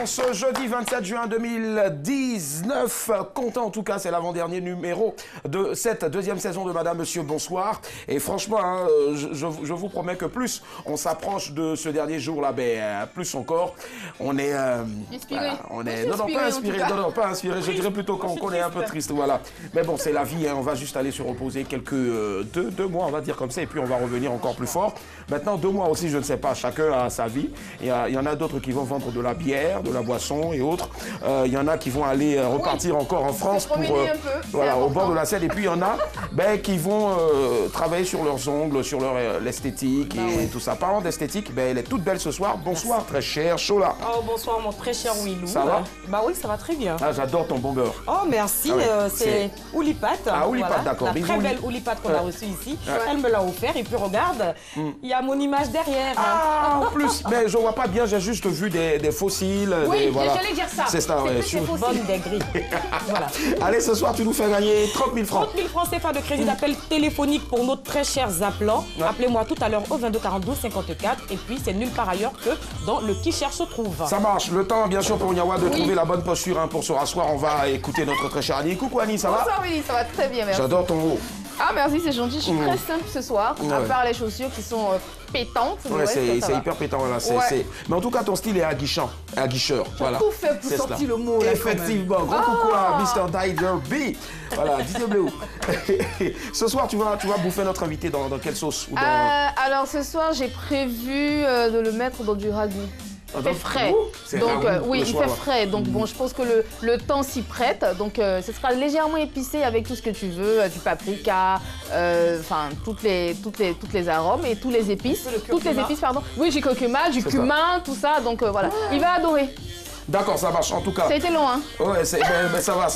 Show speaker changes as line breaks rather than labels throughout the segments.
en ce jeudi 27 juin 2019. Content en tout cas, c'est l'avant-dernier numéro de cette deuxième saison de Madame, Monsieur, Bonsoir. Et franchement, hein, je vous promets que plus on s'approche de ce dernier jour-là, plus encore, on est...
inspiré.
Voilà, on est... Non, pas inspiré, pas inspiré. Je dirais plutôt qu'on est un peu triste, voilà. Mais bon, c'est la vie, hein, on va juste aller se reposer quelques... deux mois, on va dire comme ça, et puis on va revenir encore plus fort. Maintenant, 2 mois aussi, je ne sais pas, chacun a sa vie. Il y en a d'autres qui vont vendre de la bière, de la boisson et autres. Il y en a qui vont aller repartir encore en France pour, voilà, au bord de la Seine. Et puis il y en a qui vont travailler sur leurs ongles, sur l'esthétique et tout ça. Parlant d'esthétique, elle est toute belle ce soir. Bonsoir, très cher Chola.
Oh, bonsoir, mon très cher Willou.
Ça va?
Bah oui, ça va très bien.
Ah, j'adore ton bon beurre.
Oh, merci. Ah, c'est Oulipat.
Ah, Oulipat, voilà, d'accord.
La très belle Oulipat qu'on a reçue ici. Elle me l'a offert. Et puis regarde, il y a mon image derrière.
Ah, en plus, mais je vois pas bien, j'ai juste vu des fossiles.
Oui,
voilà.
j'allais dire ça.
C'est ça, ouais.
Bonne des grilles. Voilà.
Allez, ce soir, tu nous fais gagner 30 000 francs.
30 000 francs CFA de crédit d'appel téléphonique pour nos très chers appelants. Appelez-moi tout à l'heure au 22 42 54. Et puis, c'est nulle part ailleurs que dans le qui cherche se trouve.
Ça marche. Le temps, bien sûr, pour Nyawa de trouver la bonne posture pour se rasseoir. On va écouter notre très cher Annie. Coucou Annie, ça va?
Bonsoir Willy, ça va très bien, merci.
J'adore ton haut.
Ah merci, c'est gentil, je suis très simple ce soir, à part les chaussures qui sont pétantes.
Ouais, c'est hyper pétant, voilà. Mais en tout cas, ton style est aguichant, aguicheur. Voilà.
Tout fait pour sortir le mot là.
Effectivement, gros coucou à Mr. Tiger B. Voilà, DJ Blue. Ce soir, tu vas bouffer notre invité dans quelle sauce ou dans...
Alors ce soir, j'ai prévu de le mettre dans du ragoût. Il fait frais, donc oui, il fait frais, donc bon, je pense que le temps s'y prête, donc ce sera légèrement épicé avec tout ce que tu veux, du paprika, enfin toutes les arômes et tous les épices, pardon. Oui, j'ai curcuma, du cumin, tout ça, donc voilà, il va adorer.
D'accord, ça marche en tout cas.
Ça a été long, hein?
Ouais, ça va,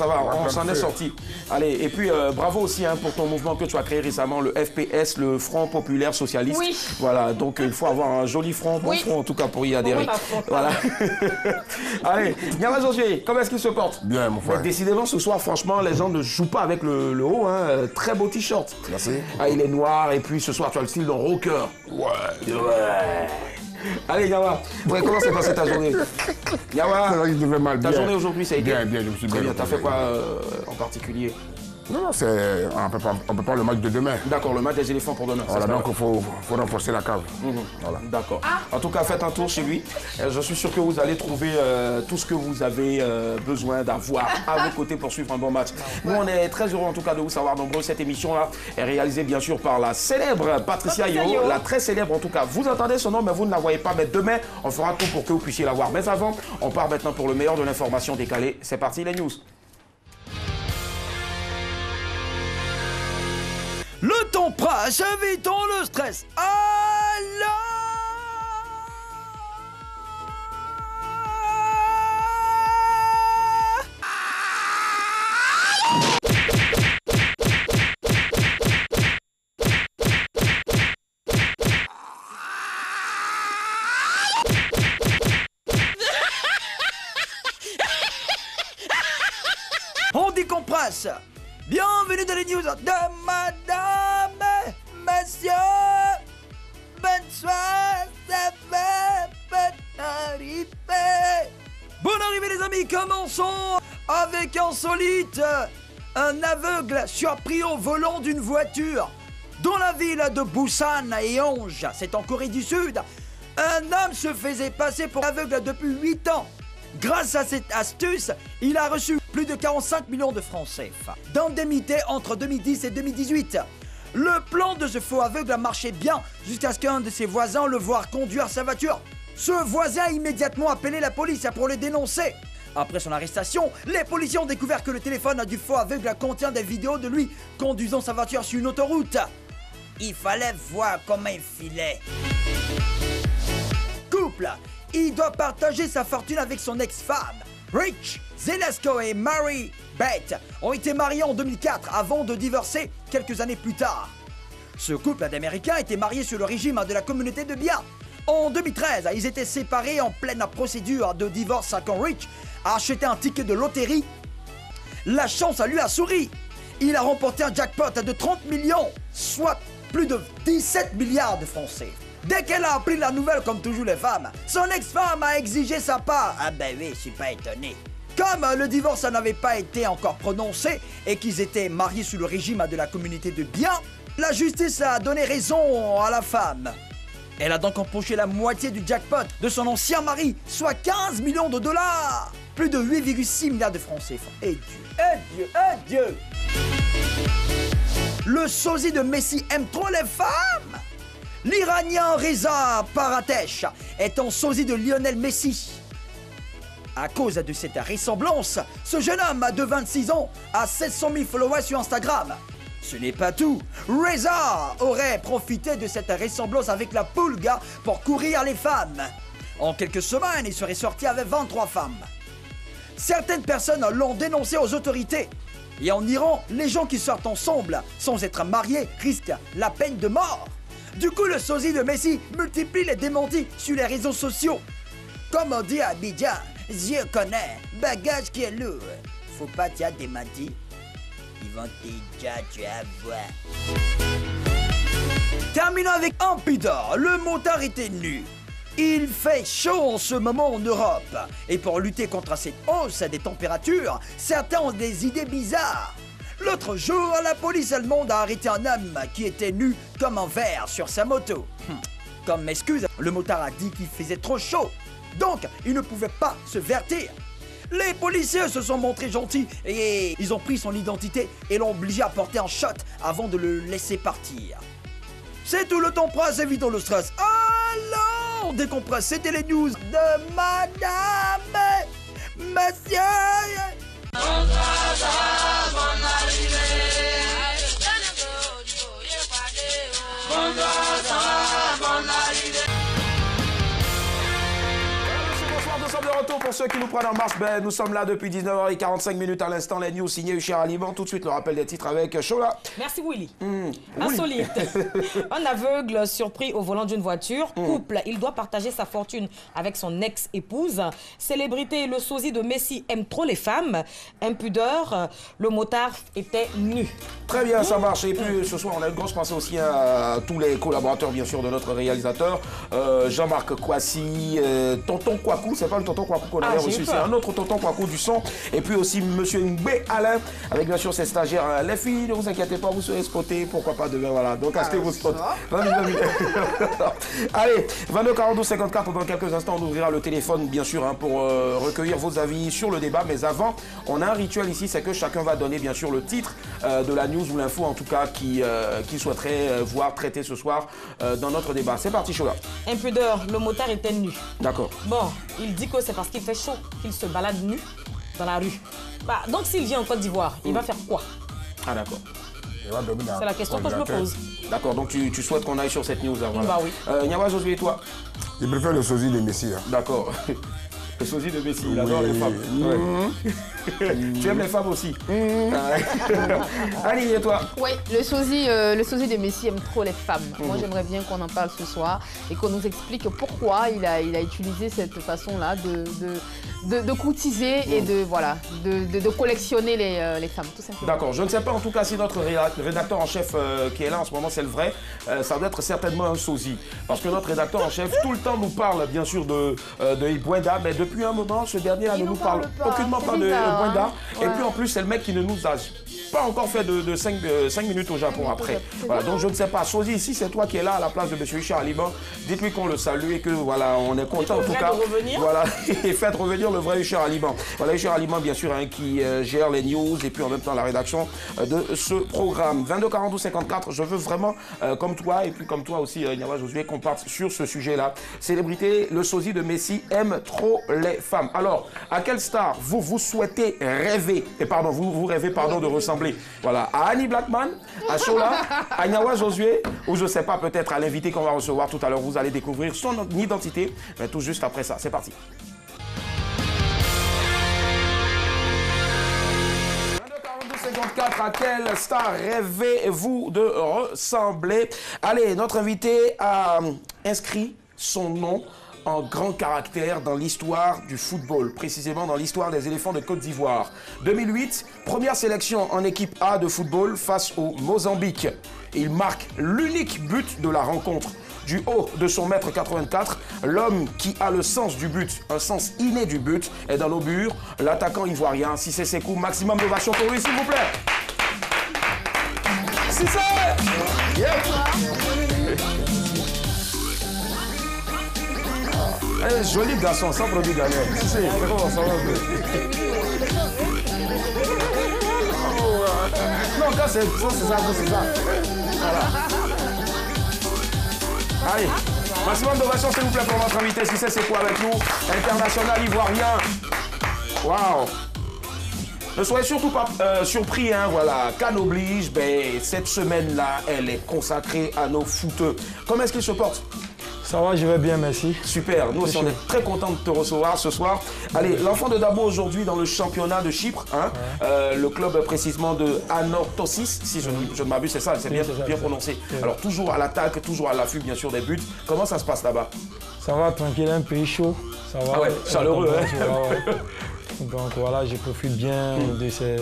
on s'en est sorti. Allez, et puis bravo aussi pour ton mouvement que tu as créé récemment, le FPS, le Front Populaire Socialiste. Oui. Voilà, donc il faut avoir un joli front, bon front en tout cas pour y adhérer. Voilà. Allez, Nyawa Josué, comment est-ce qu'il se porte?
Bien, mon frère.
Décidément, ce soir, franchement, les gens ne jouent pas avec le haut, hein. Très beau t-shirt.
Merci.
Ah, il est noir, et puis ce soir, tu as le style d'un rocker. Ouais. Allez, Nyawa, comment s'est passée ta journée? Nyawa, ta journée aujourd'hui, ça a été
bien, je me suis bien.
T'as fait quoi en particulier?
Non, on peut pas le match de demain.
D'accord, le match des éléphants pour demain.
Voilà, donc il faut renforcer la cave.
Voilà. D'accord. En tout cas, faites un tour chez lui. Je suis sûr que vous allez trouver tout ce que vous avez besoin d'avoir à vos côtés pour suivre un bon match. Nous, on est très heureux en tout cas de vous savoir nombreux. Cette émission-là est réalisée bien sûr par la célèbre Patricia Yo, la très célèbre en tout cas. Vous entendez son nom, mais vous ne la voyez pas. Mais demain, on fera tout pour que vous puissiez la voir. Mais avant, on part maintenant pour le meilleur de l'information décalée. C'est parti, les news.
Le temps passe, évitons le stress. Alors... On décompresse. Bienvenue dans les news de Madame, Monsieur, bonsoir, ça va, bonne arrivée. Bonne arrivée les amis, commençons avec insolite. Un aveugle surpris au volant d'une voiture. Dans la ville de Busan à Yeonja, c'est en Corée du Sud, un homme se faisait passer pour aveugle depuis 8 ans. Grâce à cette astuce, il a reçu plus de 45 millions de francs CFA d'indemnité entre 2010 et 2018. Le plan de ce faux aveugle a marché bien jusqu'à ce qu'un de ses voisins le voie conduire sa voiture. Ce voisin a immédiatement appelé la police pour le dénoncer. Après son arrestation, les policiers ont découvert que le téléphone du faux aveugle contient des vidéos de lui conduisant sa voiture sur une autoroute. Il fallait voir comment il filait. Couple. Il doit partager sa fortune avec son ex-femme. Rich Zelesko et Mary Beth ont été mariés en 2004 avant de divorcer quelques années plus tard. Ce couple d'Américains était marié sous le régime de la communauté de biens. En 2013, ils étaient séparés en pleine procédure de divorce quand Rich a acheté un ticket de loterie. La chance lui a souri. Il a remporté un jackpot de 30 millions, soit plus de 17 milliards de francs CFA. Dès qu'elle a appris la nouvelle, comme toujours les femmes, son ex-femme a exigé sa part. Ah ben oui, je suis pas étonné. Comme le divorce n'avait pas été encore prononcé et qu'ils étaient mariés sous le régime de la communauté de biens, la justice a donné raison à la femme. Elle a donc empoché la moitié du jackpot de son ancien mari, soit 15 millions de dollars. Plus de 8,6 milliards de francs CFA. Et Dieu, et Dieu, et Dieu. Le sosie de Messi aime trop les femmes. L'Iranien Reza Paratesh est un sosie de Lionel Messi. À cause de cette ressemblance, ce jeune homme de 26 ans a 700 000 followers sur Instagram. Ce n'est pas tout. Reza aurait profité de cette ressemblance avec la Pulga pour courir les femmes. En quelques semaines, il serait sorti avec 23 femmes. Certaines personnes l'ont dénoncé aux autorités. Et en Iran, les gens qui sortent ensemble sans être mariés risquent la peine de mort. Du coup, le sosie de Messi multiplie les démentis sur les réseaux sociaux. Comme on dit à Abidjan, je connais, bagage qui est lourd. Faut pas t'y démentir. Ils vont déjà, tu vas voir. Terminons avec Ampidor, le motard était nu. Il fait chaud en ce moment en Europe. Et pour lutter contre cette hausse des températures, certains ont des idées bizarres. L'autre jour, la police allemande a arrêté un homme qui était nu comme un verre sur sa moto. Comme excuse, le motard a dit qu'il faisait trop chaud. Donc, il ne pouvait pas se vertir. Les policiers se sont montrés gentils et ils ont pris son identité et l'ont obligé à porter un shot avant de le laisser partir. C'est tout le temps presse, évitons le stress. Alors, décompresse, c'était les news de Madame, Monsieur.
De retour pour ceux qui nous prennent en marche, nous sommes là depuis 19h45 à l'instant, les news signées Usher Aliban. Tout de suite le rappel des titres avec Chola.
Merci Willy. Insolite. Un aveugle surpris au volant d'une voiture. Couple, il doit partager sa fortune avec son ex-épouse. Célébrité, le sosie de Messi aime trop les femmes. Impudeur, le motard était nu.
Très bien, ça marche. Et puis ce soir, on a une grosse pensée aussi à tous les collaborateurs, bien sûr, de notre réalisateur, Jean-Marc Kouassi, Tonton Kouakou, c'est pas le Tonton Kouakou qu'on avait reçu, c'est un autre Tonton Kouakou du son. Et puis aussi Monsieur Mbé Alain, avec bien sûr ses stagiaires. Les filles, ne vous inquiétez pas, vous serez spotés, pourquoi pas demain, voilà. Donc achetez vos spots. Allez, 22 42 54, dans quelques instants, on ouvrira le téléphone, bien sûr, hein, pour recueillir vos avis sur le débat. Mais avant, on a un rituel ici, c'est que chacun va donner, bien sûr, le titre de la news ou l'info, en tout cas, qui souhaiterait voir traiter ce soir dans notre débat. C'est parti, Chola.
Impudeur, le motard était nu.
D'accord.
Bon, il dit que c'est parce qu'il fait chaud qu'il se balade nu dans la rue. Bah, donc s'il vient en Côte d'Ivoire, il va faire quoi?
Ah d'accord.
C'est la question que je me pose.
D'accord, donc tu souhaites qu'on aille sur cette news avant.
Bah oui.
Nyawa, Josué et toi?
Je préfère le sosie de Messi. Hein.
D'accord. Le sosie de Messi, il adore les femmes. Tu aimes les femmes aussi. Allez, et toi?
Oui, le sosie de Messi aime trop les femmes. Moi, j'aimerais bien qu'on en parle ce soir et qu'on nous explique pourquoi il a utilisé cette façon-là de courtiser et de collectionner les femmes, tout simplement.
D'accord, je ne sais pas en tout cas si notre rédacteur en chef qui est là en ce moment, c'est le vrai, ça doit être certainement un sosie. Parce que notre rédacteur en chef tout le temps nous parle bien sûr de Ibouenda, mais depuis un moment, ce dernier ne nous parle aucunement pas de Ibouenda. Et puis en plus, c'est le mec qui ne nous a pas encore fait de 5 minutes au Japon après. Voilà, donc je ne sais pas, sosie ici, c'est toi qui es là à la place de M. Usher Aliban. Dites-lui qu'on le salue et que voilà, on est content en tout cas. Voilà, et faites revenir le vrai Usher Aliban. Voilà, Usher Aliban bien sûr hein, qui gère les news et puis en même temps la rédaction de ce programme. 22 42 54, je veux vraiment comme toi et puis comme toi aussi Nyawa Josué qu'on parte sur ce sujet-là. Célébrité, le sosie de Messi aime trop les femmes. Alors, à quelle star vous souhaitez rêver, et pardon, vous rêvez pardon de ressembler? Voilà, à Annie Blackman, à Chola, à Nyawa Josué, ou je ne sais pas, peut-être à l'invité qu'on va recevoir tout à l'heure. Vous allez découvrir son identité, mais tout juste après ça. C'est parti. 54, à quelle star rêvez-vous de ressembler? Allez, notre invité a inscrit son nom en grand caractère dans l'histoire du football, précisément dans l'histoire des éléphants de Côte d'Ivoire. 2008, première sélection en équipe A de football face au Mozambique. Il marque l'unique but de la rencontre. du haut de son mètre 84. L'homme qui a le sens du but, un sens inné du but, est dans nos murs. L'attaquant ivoirien, Cissé Sékou. Maximum d'ovation pour lui, s'il vous plaît. Cissé! Allez, joli garçon, sans produit gagné. Cissé, comment ça va? Non, quand c'est ça, c'est ça. Voilà. Allez, maximum d'ovation, s'il vous plaît, pour votre invité. Cissé Sékou avec nous, international ivoirien. Waouh! Ne soyez surtout pas surpris, hein, voilà. CAN oblige, ben, cette semaine-là, elle est consacrée à nos footeux. Comment est-ce qu'ils se portent?
Ça va, je vais bien, merci.
Super, nous aussi on est très contents de te recevoir ce soir. Allez, l'enfant de Dabo aujourd'hui dans le championnat de Chypre, hein, le club précisément de Anorthosis, si je ne m'abuse, c'est ça, c'est bien prononcé. Alors toujours à l'attaque, toujours à l'affût bien sûr des buts. Comment ça se passe là-bas?
Ça va, tranquille, un pays chaud. Ça va.
Ah ouais, chaleureux, hein.
Donc voilà, je profite bien de ces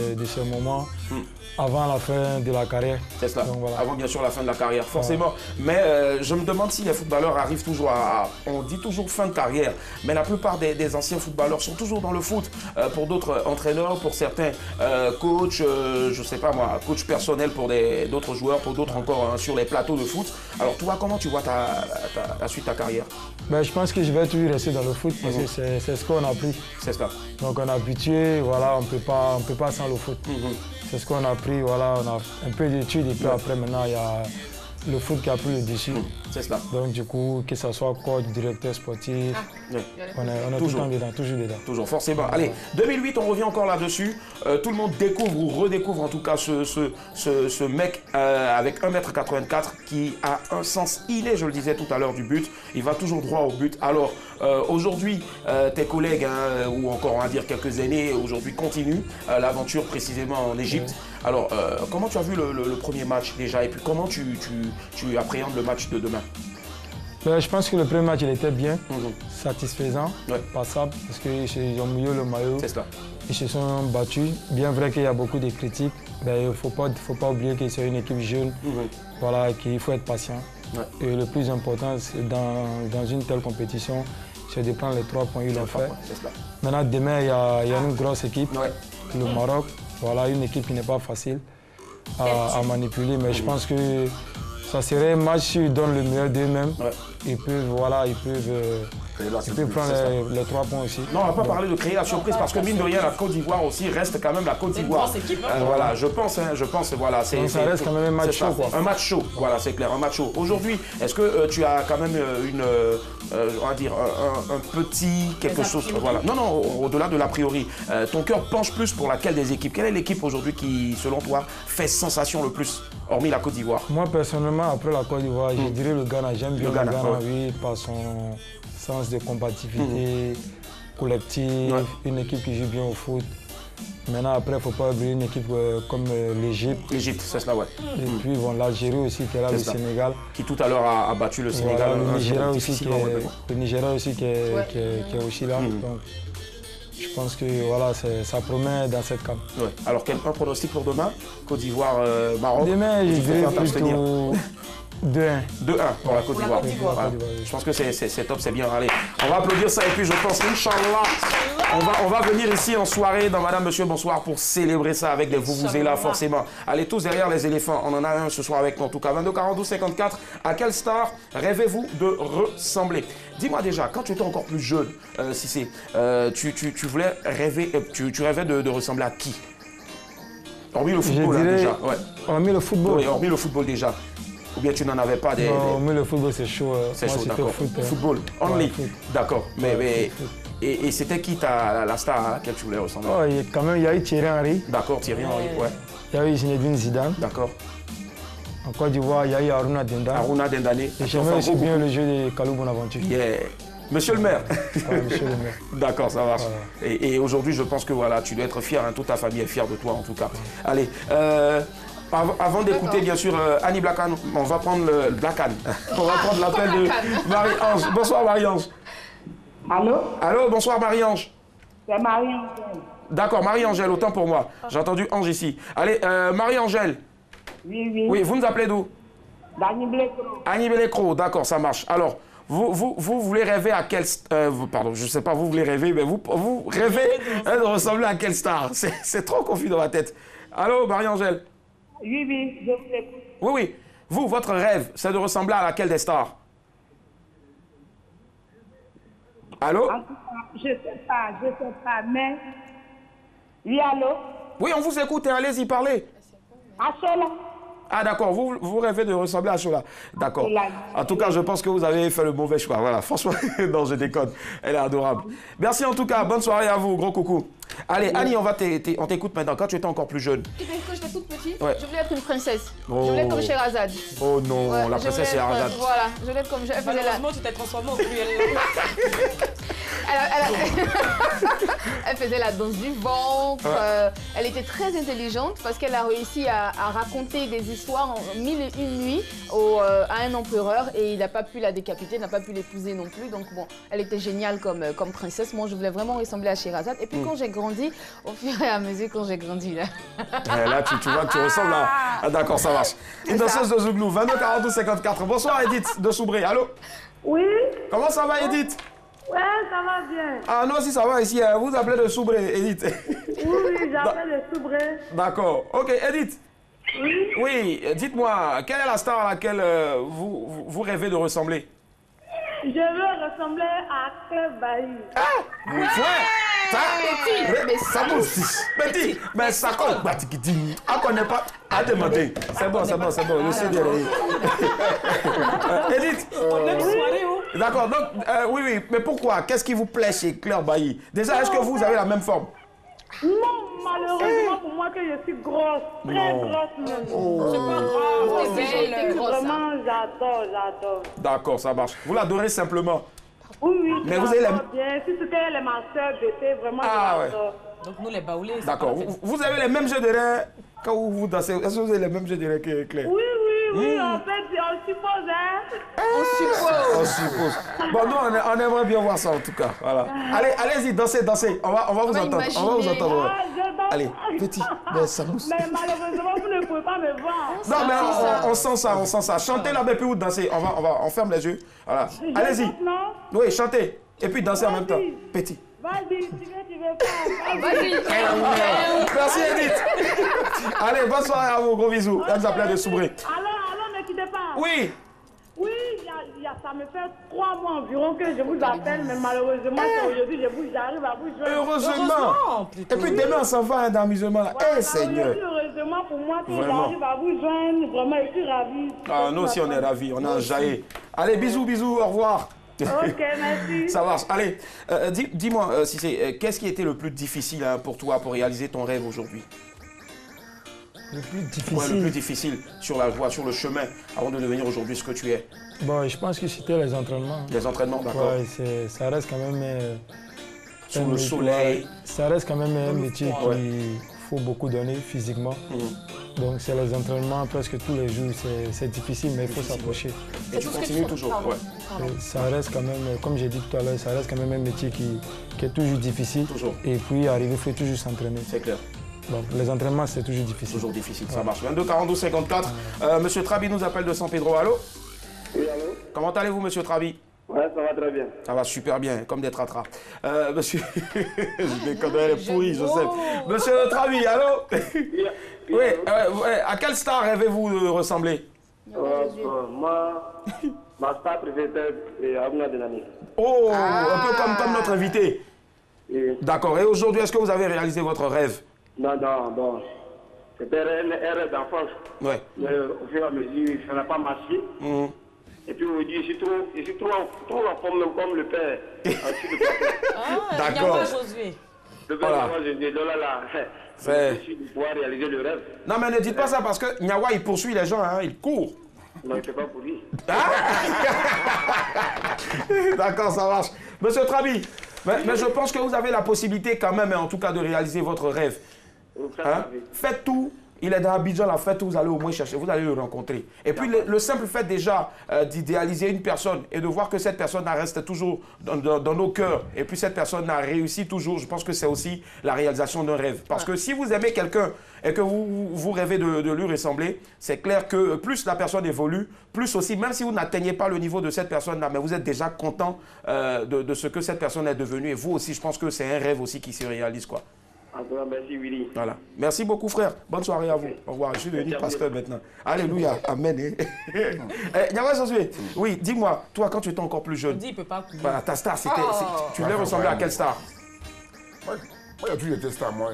moments avant la fin de la carrière.
C'est cela, voilà. Avant bien sûr la fin de la carrière, forcément. Mais je me demande si les footballeurs arrivent toujours à... On dit toujours fin de carrière, mais la plupart des anciens footballeurs sont toujours dans le foot. Pour d'autres entraîneurs, pour certains coachs, je sais pas moi, coach personnel pour d'autres joueurs, pour d'autres encore sur les plateaux de foot. Alors toi, comment tu vois la suite de ta carrière?
Ben, je pense que je vais toujours rester dans le foot parce que c'est ce qu'on a appris.
C'est ça.
Donc on est habitué, voilà, on peut pas sans le foot. C'est ce qu'on a appris, voilà, on a un peu d'études et puis après maintenant il y a le foot qui a pris le dessus.
C'est cela.
Donc du coup, que ce soit coach, directeur sportif, on est toujours dedans, toujours dedans.
Toujours, forcément. Allez, 2008, on revient encore là-dessus. Tout le monde découvre ou redécouvre en tout cas ce mec avec 1,84 m qui a un sens inné, je le disais tout à l'heure, du but. Il va toujours droit au but. Alors, aujourd'hui, tes collègues, hein, ou encore on va dire quelques années, aujourd'hui continuent l'aventure précisément en Égypte. Alors, comment tu as vu le premier match déjà et puis comment tu appréhendes le match de demain?
Je pense que le premier match il était bien, satisfaisant, passable, parce qu'ils ont mouillé le maillot.
C'est cela.
Ils se sont battus. Bien vrai qu'il y a beaucoup de critiques, mais il ne faut pas oublier que c'est une équipe jeune, voilà, qu'il faut être patient. Et le plus important, c'est dans une telle compétition, c'est de prendre les 3 points, ils l'ont fait. Maintenant, demain, il y a une grosse équipe, le Maroc. Voilà, une équipe qui n'est pas facile à manipuler, mais je pense que ça serait un match s'ils donnent le meilleur d'eux-mêmes. Ils peuvent prendre les 3 points aussi.
Non, on ne va pas parler de créer la surprise parce que mine de rien, la Côte d'Ivoire aussi reste quand même la Côte d'Ivoire. Voilà, je pense, voilà.
Ça reste quand même un match chaud, quoi.
Un match chaud, voilà, c'est clair, un match chaud. Aujourd'hui, est-ce que tu as quand même on va dire, un petit quelque chose, voilà. Non, au-delà de l'a priori, ton cœur penche plus pour laquelle des équipes? Quelle est l'équipe aujourd'hui qui, selon toi, fait sensation le plus, hormis la Côte d'Ivoire?
Moi, personnellement, après la Côte d'Ivoire, je dirais le Ghana. J'aime bien le Ghana, oui, par son sens de combativité collective, une équipe qui joue bien au foot. Maintenant, après, il ne faut pas oublier une équipe comme l'Égypte.
L'Égypte, c'est cela, ouais.
Et puis, l'Algérie aussi, qui est là, le Sénégal.
Qui tout à l'heure a battu le Sénégal.
Voilà, le Nigeria aussi qui est aussi là. Donc, je pense que voilà, ça promet dans cette CAN.
Alors, un pronostic pour demain? Côte d'Ivoire, Maroc?
Demain, je dirais plutôt 2-1.
2-1 pour la Côte d'Ivoire. Voilà. Je pense que c'est top, c'est bien. Allez, on va applaudir ça et puis je pense, Inch'Allah, on va venir ici en soirée dans Madame, Monsieur, Bonsoir pour célébrer ça avec des vuvuzelas forcément. Allez tous derrière les éléphants, on en a un ce soir avec nous en tout cas. 22 42 54, à quelle star rêvez-vous de ressembler? Dis-moi déjà, quand tu étais encore plus jeune, Cissé, tu voulais rêver, tu rêvais de ressembler à qui? Hormis le football déjà.
Hormis le football?
Oui, hormis le football déjà. Ou bien tu n'en avais pas des...
Non, mais le football c'est chaud.
C'est chaud, d'accord. Football, only. D'accord. Et c'était qui la star à laquelle tu voulais ressembler?
Quand même, il y a eu Thierry Henry.
D'accord, Thierry Henry, ouais.
Il y a eu Zinedine Zidane.
D'accord.
En Côte d'Ivoire, il y a eu Aruna Dendane.
Aruna Dendane.
Et j'aimais aussi bien le jeu de Kalou Bonaventure.
Monsieur le maire.
Monsieur le maire.
D'accord, ça marche. Voilà. Et aujourd'hui, je pense que voilà, tu dois être fier, toute ta famille est fière de toi en tout cas. Allez, avant d'écouter bien sûr Annie Blacan, on va prendre le Blacan. On va prendre l'appel de Marie-Ange. Bonsoir Marie-Ange.
Allô?
Allô, bonsoir Marie-Ange.
C'est Marie-Angèle.
D'accord, Marie-Angèle, autant pour moi. J'ai entendu Ange ici. Allez, Marie-Angèle.
Oui.
Oui, vous nous appelez d'où?
Dany Blécro.
Annie Blécro, d'accord, ça marche. Alors, vous voulez rêver à quel... pardon, je ne sais pas, vous voulez rêver, mais vous rêvez de ressembler à quelle star? C'est trop confus dans ma tête. Allô, Marie-Angèle?
Oui, je vous écoute.
Oui. Vous, votre rêve, c'est de ressembler à laquelle des stars? Allô?
En tout cas, je sais pas, mais... Oui, allô?
Oui, on vous écoute, allez-y, parlez.
Achola.
Ah d'accord, vous rêvez de ressembler à Chola. D'accord. En tout cas, je pense que vous avez fait le mauvais choix. Voilà, franchement, non, je déconne. Elle est adorable. Merci en tout cas, bonne soirée à vous, gros coucou. Allez, Annie, on t'écoute maintenant. Quand tu étais encore plus jeune.
Quand j'étais toute petite,
Ouais.
je voulais être une princesse.
Oh.
Je voulais être comme Sherazade.
Oh non,
Ouais,
la princesse Sherazade.
Voilà, je voulais être comme Sherazade.
Malheureusement, tu t'es transformée en cruelle.
Elle faisait la danse du ventre. Elle était très intelligente parce qu'elle a réussi à raconter des histoires en 1001 nuits à un empereur et il n'a pas pu la décapiter, n'a pas pu l'épouser non plus. Donc bon, elle était géniale comme princesse. Moi, je voulais vraiment ressembler à Sherazade. Et puis quand j'ai grandi, au fur et à mesure quand j'ai grandi là.
Là, tu vois que tu ressembles à... Ah, d'accord, ça marche. Une danseuse de Zouglou, 22 42 54. Bonsoir Edith de Soubré. Allô?
Oui?
Comment ça va Edith?
Ouais, ça va bien.
Ah, nous aussi ça va ici. Hein. Vous appelez de Soubré, Edith.
Oui, j'appelle le Soubré.
D'accord. Ok, Edith.
Oui?
Oui, dites-moi, quelle est la star à laquelle vous rêvez de ressembler?
Je veux ressembler à Claire Bailly.
Ah! Ouais!
Mais
ça bouge. Petit, mais ça colle. On connaît pas. À demander. C'est bon, je sais bien. Edith.
On aime soirée, oh.
D'accord, donc, oui, mais pourquoi? Qu'est-ce qui vous plaît chez Claire Bailly? Déjà, est-ce que vous avez la même forme?
Non, malheureusement pour moi que je suis grosse, très grosse même.
C'est pas grave, t'es belle.
Vraiment, j'adore.
D'accord, ça marche. Vous l'adorez simplement?
Oui,
mais vous avez la...
bien. Si c'était elle est ma soeur, j'étais vraiment j'adore.
Donc nous les baoulés.
D'accord, vous avez les mêmes jeux de reins quand vous dansez. Est-ce que vous avez les mêmes jeux de reins que Claire?
Oui, en fait, on suppose, hein.
On suppose. Bon, nous, on aimerait bien voir ça en tout cas. Voilà. Allez-y, dansez. On va vous entendre.
Imaginer.
On va vous entendre.
Je danse.
Allez, petit, mais ça mousse.
Mais malheureusement, vous ne pouvez pas me voir.
Non, mais on sent ça. Chantez là, mais puis vous dansez. On ferme les yeux. Voilà. Allez-y.
Non?
Oui, chantez. Et puis dansez en même temps. Petit.
Vas-y, tu veux pas.
vas-y.
Merci Edith. Allez, bonne soirée à vous. Gros bisous. Elle nous appelle de Soubré.
Alors, ne quittez pas.
Oui.
Oui, ça me fait 3 mois environ que je vous appelle, mais malheureusement, aujourd'hui, j'arrive à vous joindre.
Heureusement. Et puis demain, on s'en va d'amusement. Eh, Seigneur.
Heureusement pour moi que
Vraiment.
j'arrive à vous joindre. Vraiment, je suis ravie.
Ah, nous aussi, on est ravis. On a jaillé. Allez, bisous, au revoir.
Ok, merci.
Ça marche. Allez, dis-moi, Cissé, qu'est-ce qui était le plus difficile pour toi pour réaliser ton rêve aujourd'hui?
Le plus difficile.
Ouais, le plus difficile sur la voie, sur le chemin, avant de devenir aujourd'hui ce que tu es.
Bon, je pense que c'était les entraînements.
Les entraînements, d'accord.
Ouais, ça reste quand même...
Sur le soleil.
Ouais, ça reste quand même un métier qu'il faut beaucoup donner physiquement. Donc c'est les entraînements presque tous les jours. C'est difficile, mais il faut s'approcher.
Et tu continues toujours. Ouais.
Ça reste quand même, comme j'ai dit tout à l'heure, ça reste quand même un métier qui est toujours difficile.
Toujours.
Et puis arriver, il faut toujours s'entraîner.
C'est clair.
Donc les entraînements, c'est toujours difficile.
Toujours difficile, ça marche. 22 42 54. Monsieur Trabi nous appelle de San Pedro. Allô?
Oui, allô?
Comment allez-vous, monsieur Trabi?
Ouais, ça va très bien.
Ça va super bien, comme des tratras. Monsieur... je déconne, elle est pourrie, je sais. Monsieur Trabi, allô? Oui, à quelle star rêvez-vous de ressembler?
Moi, ma star préférée est Abna Denani.
Oh, un peu comme notre invité. D'accord, et aujourd'hui, est-ce que vous avez réalisé votre rêve?
Non, bon. C'était un rêve d'enfance.
Ouais.
Mais au fur et à mesure, ça n'a pas marché. Et puis aujourd'hui, je suis trop en forme, même comme le père.
D'accord.
Le père, moi, je dis, je suis de pouvoir réaliser le rêve.
Non, mais ne dites pas ça parce que Nyawa, il poursuit les gens, hein, il court.
Non, c'est pas pour lui.
D'accord, ça marche. Monsieur Trabi, mais je pense que vous avez la possibilité quand même, en tout cas, de réaliser votre rêve. Hein? Faites tout il est dans Abidjan, la fête, vous allez au moins chercher, vous allez le rencontrer. Et puis le simple fait déjà d'idéaliser une personne et de voir que cette personne reste toujours dans nos cœurs et puis cette personne a réussi toujours, je pense que c'est aussi la réalisation d'un rêve. Parce que si vous aimez quelqu'un et que vous rêvez de lui ressembler, c'est clair que plus la personne évolue, plus aussi, même si vous n'atteignez pas le niveau de cette personne-là, mais vous êtes déjà content de ce que cette personne est devenue. Et vous aussi, je pense que c'est un rêve aussi qui se réalise, quoi.
Merci, Willy.
Voilà. Merci beaucoup, frère. Bonne soirée à vous. Au revoir. Je suis devenu pasteur maintenant. Alléluia. Amen. Nyawa Josué, oui, dis-moi, toi, quand tu étais encore plus jeune,
il peut pas couler.
Voilà, ta star, c'était. Tu voulais ressembler à quelle star?
Moi, il y a toujours été star, moi.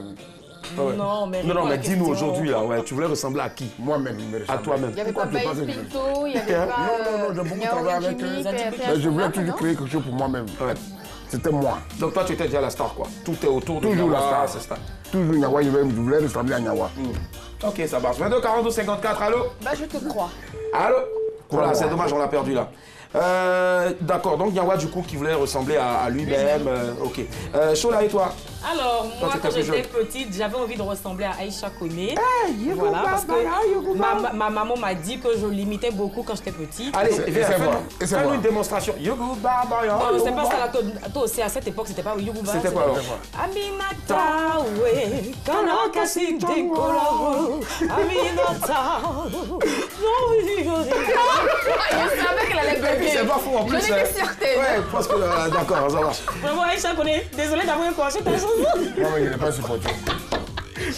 Ouais.
Non,
mais dis-nous aujourd'hui, là, ouais, tu voulais ressembler à qui?
Moi-même,
à toi-même.
Il n'y avait pas Baïs Pinto, il n'y avait pas...
Non, j'ai beaucoup travaillé avec eux. Mais je voulais toujours créer quelque chose pour moi-même. Ouais. C'était moi.
Donc toi, tu étais déjà la star, quoi. Tout est autour de
toujours
Nyawa,
la star. Toujours Nyawa, je voulais ressembler à Nyawa.
Ok, ça marche. 22 42 54, allô?
Bah, je te crois.
Allô? Voilà, c'est dommage, on l'a perdu là. D'accord, donc Nyawa du coup qui voulait ressembler à lui-même. Ok. Shola et toi?
Alors, moi, quand j'étais petite, j'avais envie de ressembler à Aïcha Koné. Voilà, parce que ma maman m'a dit que je l'imitais beaucoup quand j'étais petite.
Allez, fais-nous une démonstration. Yougou Baba.
C'est pas ça là, toi aussi à cette époque, c'était pas Yougou Baba.
C'était quoi alors?
Aminata, ouais, Kanakasi Dekolaro, Aminata. Je savais qu'elle allait gagner.
C'est pas fou en plus.
Je l'étais certaine.
Ouais, parce que d'accord, ça marche.
Vraiment, Aïcha Koné, désolée d'avoir encouragé ta chanson.
Non, mais il n'est pas supporté.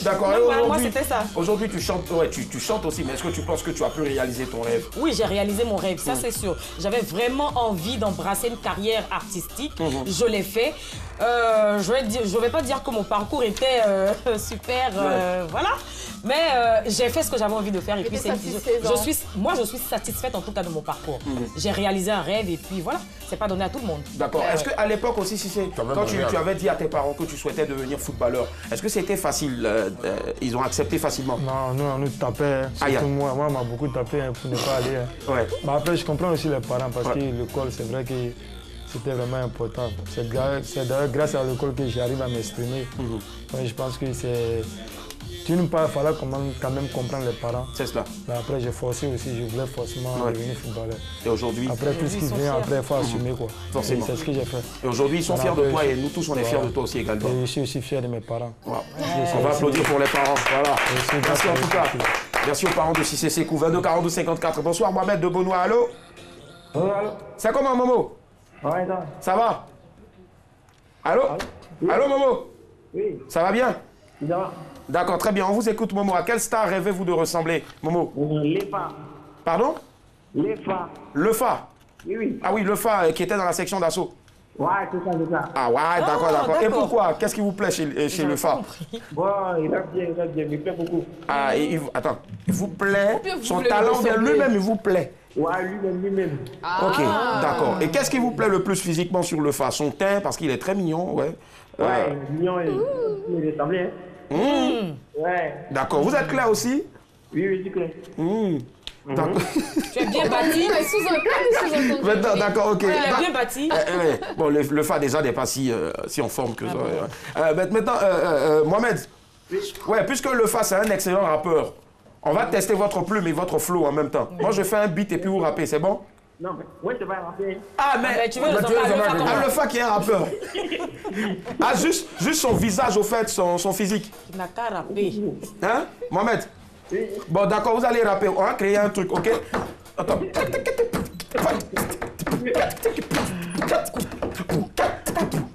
D'accord,
moi c'était ça.
Aujourd'hui tu chantes, ouais, tu chantes aussi, mais est-ce que tu penses que tu as pu réaliser ton rêve?
Oui, j'ai réalisé mon rêve, ça c'est sûr. J'avais vraiment envie d'embrasser une carrière artistique, je l'ai fait. Je vais pas dire que mon parcours était super, voilà. Mais j'ai fait ce que j'avais envie de faire et puis moi je suis satisfaite en tout cas de mon parcours. J'ai réalisé un rêve et puis voilà, c'est pas donné à tout le monde.
D'accord. Est-ce qu'à l'époque aussi, quand tu avais dit à tes parents que tu souhaitais devenir footballeur, est-ce que c'était facile? Ils ont accepté facilement?
Non, nous on nous tapait. Surtout moi on m'a beaucoup tapé pour ne pas aller.
Ouais.
Mais après je comprends aussi les parents parce que l'école c'est vrai que c'était vraiment important. C'est d'ailleurs grâce à l'école que j'arrive à m'exprimer. Je pense que c'est... D'une part, il fallait quand même comprendre les parents.
C'est cela.
Mais après, j'ai forcé aussi, je voulais forcément devenir footballeur.
Et aujourd'hui?
Après, tout ce qui vient, après, il faut assumer quoi.
Forcément.
C'est ce que j'ai fait.
Et aujourd'hui, ils sont fiers de toi et nous tous, on est fiers de toi aussi également.
Et je suis aussi fier de mes parents.
Wow. On va applaudir pour les parents. Voilà. Merci en tout cas. Merci aux parents de Cissé Sekou. 22 42 54. Bonsoir, Mohamed de Benoît. Allô?
Allô?
C'est comment, Momo?
Ouais,
ça va? Allô? Allô, Momo?
Oui.
Ça va bien?
Ça va.
D'accord, très bien. On vous écoute, Momo. À quelle star rêvez-vous de ressembler, Momo?
Lefa.
Pardon?
Lefa.
Lefa?
Oui.
Ah oui, Lefa qui était dans la section d'assaut.
Ouais, c'est ça.
Ah ouais, d'accord. Et pourquoi? Qu'est-ce qui vous plaît chez Lefa?
Bon, il va bien, il me plaît beaucoup.
Ah, attends, il vous plaît? Son talent, bien lui-même, il vous plaît?
Ouais, lui-même.
Ok, d'accord. Et qu'est-ce qui vous plaît le plus physiquement sur Lefa? Son teint, parce qu'il est très mignon, ouais.
Ouais, mignon, il est semblé. Ouais.
D'accord. Vous êtes clair aussi?
Oui, c'est clair.
D'accord.
Tu es bien bâti.
D'accord, ok.
Il est bien bâti.
Bon, le fa déjà n'est pas si en forme que ça. Maintenant, Mohamed, ouais, puisque le fa c'est un excellent rappeur, on va tester votre plume et votre flow en même temps. Moi, je fais un beat et puis vous rappez, c'est bon?
Non, mais ouais, c'est pas un rappeur.
Ah, mais
tu veux le
fa qui est un rappeur. Ah, juste son visage, au fait, son physique.
Il n'a qu'à rapper.
Hein, Mohamed?
Oui.
Bon, d'accord, vous allez rapper. On va créer un truc, ok? Attends.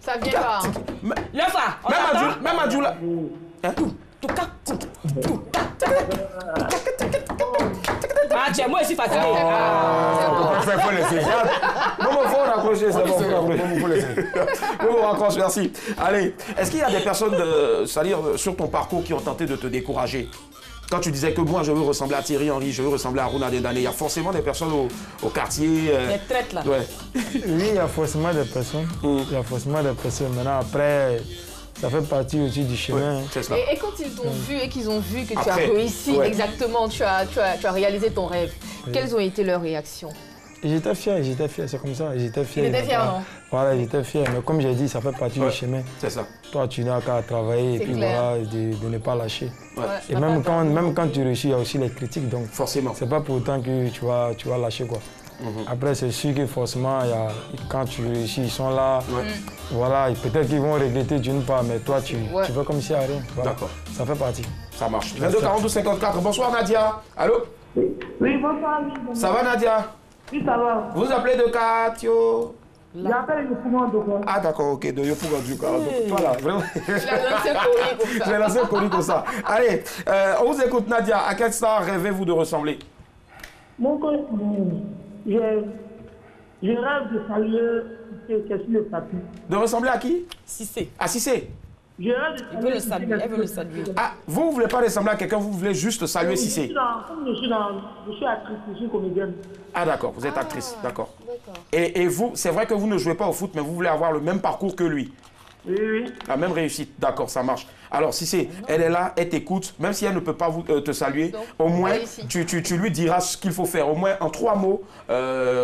Ça vient pas.
Le fa.
Même à Djoula. Hein?
Ah, tiens, moi, je suis fatigué.
Faut laisser.
Bon, faut raccrocher, c'est bon. Faut laisser. Bon, raccroche, merci. Allez, est-ce qu'il y a des personnes, c'est-à-dire sur ton parcours, qui ont tenté de te décourager? Quand tu disais que moi, je veux ressembler à Thierry Henry, je veux ressembler à Aruna Dedane, il y a forcément des personnes au quartier.
Les traites, là.
Ouais.
Oui, il y a forcément des personnes. Il y a forcément des personnes. Maintenant, après, ça fait partie aussi du chemin.
Ouais, c'est ça.
Et quand ils t'ont vu et qu'ils ont vu que tu as réussi exactement, tu as réalisé ton rêve, quelles ont été leurs réactions?
J'étais fier, c'est comme ça, j'étais fier.
Il était fier, non?
Voilà, j'étais fier, mais comme j'ai dit, ça fait partie du chemin.
C'est ça.
Toi, tu n'as qu'à travailler et puis voilà, de ne pas lâcher.
Ouais.
Et même quand tu réussis, il y a aussi les critiques, donc
forcément.
C'est pas pour autant que tu vas lâcher, quoi. Après, c'est sûr que forcément, quand tu réussis, ils sont là. Voilà, peut-être qu'ils vont regretter d'une part, mais toi, tu veux comme s'il n'y a rien. Voilà. D'accord. Ça fait partie.
Ça marche. 22 42 54. Bonsoir Nadia. Allô?
Oui, bonsoir.
Ça va Nadia?
Oui, ça va.
Vous appelez de Katio?
J'appelle le poumon de quoi?
Ah d'accord, ok, de Yopouga du cas. Voilà, vraiment. Je vais lancer un colis comme ça. Allez, on vous écoute Nadia. À quelle star rêvez-vous de ressembler?
Mon collègue, je rêve de saluer le papier.
De ressembler à qui?
Cissé.
À Cissé?
Je rêve de
saluer. Elle veut le saluer.
Ah, vous ne voulez pas ressembler à quelqu'un, vous voulez juste saluer Cissé?
Je suis actrice, je suis comédienne.
Ah d'accord, vous êtes actrice, d'accord. Et vous, c'est vrai que vous ne jouez pas au foot, mais vous voulez avoir le même parcours que lui?
Oui, oui.
La même réussite, d'accord, ça marche. Alors, Cissé, elle est là, elle t'écoute, même si elle ne peut pas te saluer, donc, au moins, tu lui diras ce qu'il faut faire. Au moins, en 3 mots,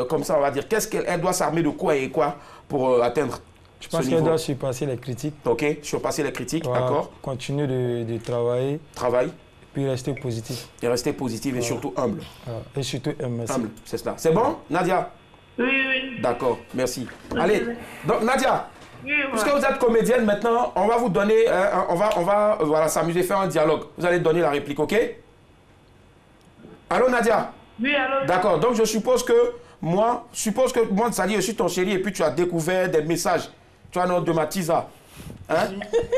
comme ça, on va dire, qu'est-ce qu'elle doit s'armer de quoi et quoi pour atteindre?
Je pense qu'elle doit surpasser les critiques.
Ok, surpasser les critiques,
voilà,
d'accord.
Continuer de travailler.
Travail.
Puis rester positif.
Et rester positif et surtout humble.
Voilà. Et surtout humble.
Humble, c'est cela. C'est bon, Nadia?
Oui, oui.
D'accord, merci. Allez, donc Nadia, puisque vous êtes comédienne maintenant, on va vous donner, on va voilà, s'amuser, faire un dialogue. Vous allez donner la réplique, ok? Allô Nadia?
Oui, allô.
D'accord, donc je suppose que moi, Sali, je suis ton chéri et puis tu as découvert des messages. Tu as notre de ma tisa. Hein?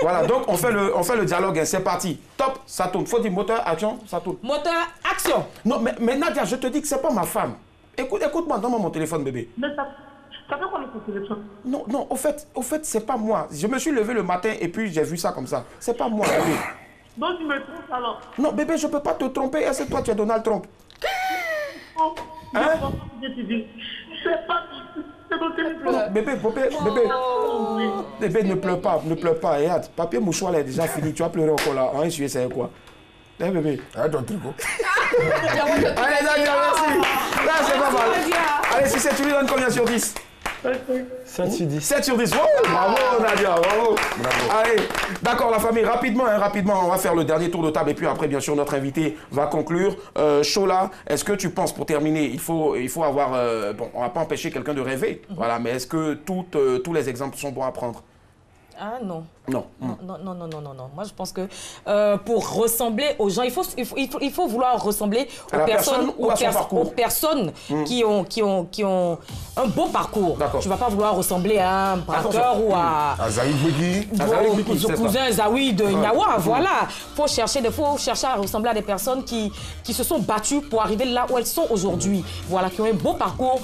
Voilà, donc on fait le dialogue, hein. C'est parti. Top, ça tourne. Faut dire moteur, action, ça tourne.
Moteur, action.
Non, mais Nadia, je te dis que c'est pas ma femme. Écoute-moi, donne-moi mon téléphone, bébé.
Mais ça fait quoi le téléphone?
Non, au fait, c'est pas moi. Je me suis levé le matin et puis j'ai vu ça comme ça. C'est pas moi, bébé.
Donc tu me trompes alors?
Non, bébé, je peux pas te tromper. Est-ce que toi, tu es Donald Trump?
Oh,
hein?
C'est pas...
Non, bébé, ne pleure pas, Regarde, papier mouchoir là est déjà fini, tu vas pleurer encore là. On va essuyer, c'est quoi? Eh bébé.
Arrête ton tricot.
Allez, Nadia, merci. Là, c'est pas mal. Allez, si c'est tu lui donnes combien sur 10?
7 sur 10.
7 sur 10. Oh, bravo Nadia, bravo. Allez, d'accord la famille, rapidement, on va faire le dernier tour de table et puis après bien sûr notre invité va conclure. Chola, est-ce que tu penses, pour terminer, il faut avoir, bon, on va pas empêcher quelqu'un de rêver, voilà, mais est-ce que tous les exemples sont bons à prendre?
Ah non.
Non.
Non. Moi, je pense que pour ressembler aux gens, il faut vouloir ressembler aux personnes qui ont un beau parcours. Tu ne vas pas vouloir ressembler à un braqueur ou à
Zaïd Begui.
Au cousin Zawi de Nyawa. Voilà. Faut chercher à ressembler à des personnes qui se sont battues pour arriver là où elles sont aujourd'hui. Voilà, qui ont un beau parcours,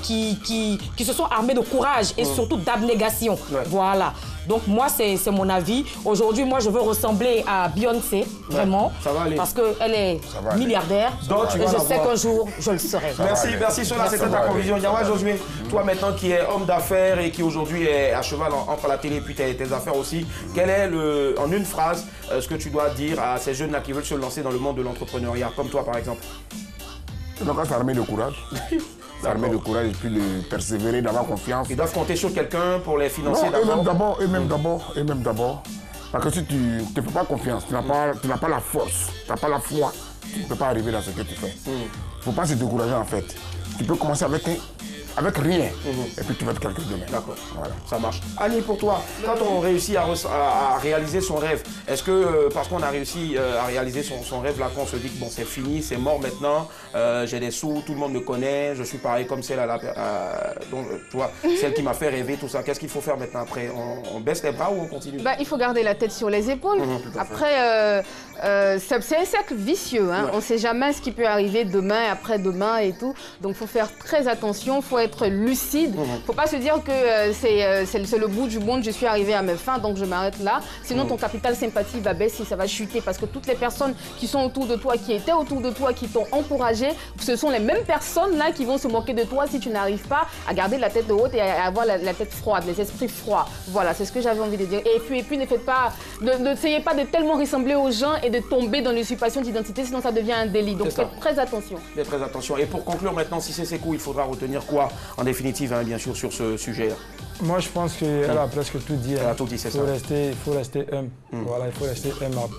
qui se sont armées de courage et surtout d'abnégation. Ouais. Voilà. Donc moi, c'est mon avis. Aujourd'hui, moi, je veux ressembler à Beyoncé, vraiment, parce qu'elle est milliardaire. Donc, et je sais qu'un jour, je le serai.
Merci Chola, c'était ta conclusion. Yawa Josué, toi maintenant qui es homme d'affaires et qui aujourd'hui est à cheval entre la télé et puis tes affaires aussi, quel est, en une phrase, ce que tu dois dire à ces jeunes-là qui veulent se lancer dans le monde de l'entrepreneuriat, comme toi par exemple?
Donc, s'armer de courage. S'armer de courage et puis de persévérer, d'avoir confiance.
Ils doivent compter sur quelqu'un pour les financer
d'abord. Et même d'abord. Parce que si tu ne te fais pas confiance, tu n'as pas la force, tu n'as pas la foi, tu ne peux pas arriver dans ce que tu fais. Il ne faut pas se décourager en fait. Tu peux commencer avec rien et puis tu vas être quelqu'un de bien.
D'accord, voilà, ça marche. Annie, pour toi, quand on réussit à réaliser son rêve, est-ce que parce qu'on a réussi à réaliser son rêve, là, qu'on se dit que bon, c'est fini, c'est mort maintenant, j'ai des sous, tout le monde me connaît, je suis pareil comme celle celle qui m'a fait rêver, tout ça, qu'est-ce qu'il faut faire maintenant après? On baisse les bras ou on continue?
Il faut garder la tête sur les épaules. Après, c'est un cercle vicieux. Hein. Ouais. On ne sait jamais ce qui peut arriver demain, après-demain et tout. Donc, il faut faire très attention, il faut être lucide. Il ne faut pas se dire que c'est le bout du monde, je suis arrivé à mes fins, donc je m'arrête là. Sinon, ton capital sympathie va baisser, ça va chuter. Parce que toutes les personnes qui sont autour de toi, qui étaient autour de toi, qui t'ont encouragé, ce sont les mêmes personnes là qui vont se moquer de toi si tu n'arrives pas à garder la tête haute et à avoir la tête froide, les esprits froids. Voilà, c'est ce que j'avais envie de dire. Et puis ne faites pas, n'essayez pas de tellement ressembler aux gens et et de tomber dans l'usurpation d'identité, sinon ça devient un délit. Donc faites très attention.
Faites très attention. Et pour conclure maintenant, si c'est Sékou, il faudra retenir quoi en définitive, hein, bien sûr, sur ce sujet-là?
Moi, je pense qu'elle a presque tout dit.
Elle a tout dit, c'est ça.
Il faut rester humble. Voilà, il faut rester humble.